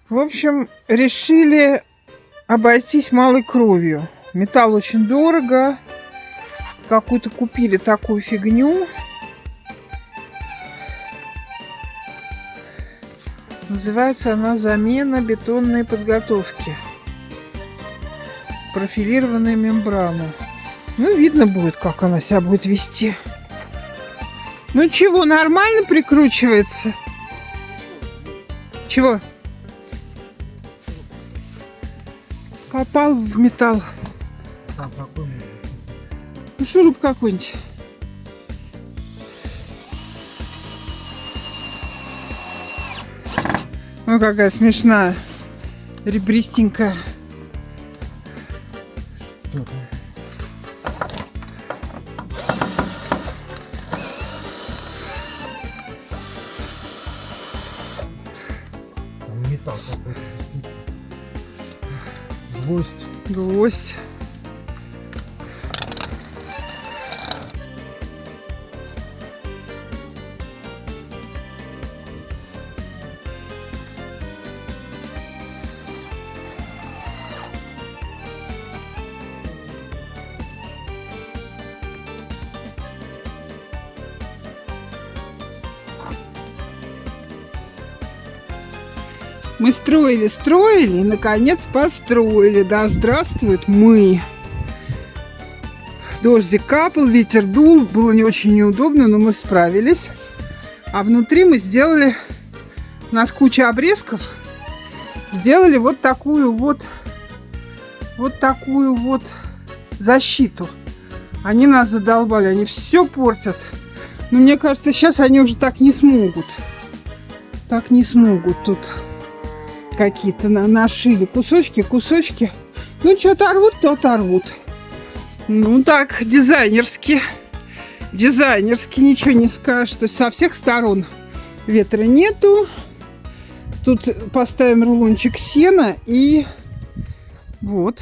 В общем, решили обойтись малой кровью. Металл очень дорого. Какую-то купили такую фигню. Называется она «Замена бетонной подготовки». Профилированная мембрана. Ну, видно будет, как она себя будет вести. Ну чего, нормально прикручивается? Чего? Попал в металл. Ну, шуруп какой-нибудь. Ну, какая смешная. Ребристенькая. Металл какой-то, действительно. Гвоздь. Гвоздь. Мы строили и, наконец, построили. Да здравствует мы. Дождик капал, ветер дул. Было не очень неудобно, но мы справились. А внутри мы сделали... У нас куча обрезков. Сделали вот такую вот защиту. Они нас задолбали. Они все портят. Но мне кажется, сейчас они уже так не смогут. Так не смогут тут. Какие-то нашили кусочки. Ну, что оторвут, то оторвут. Ну, так, дизайнерски. Ничего не скажешь. То есть со всех сторон ветра нету. Тут поставим рулончик сена и вот.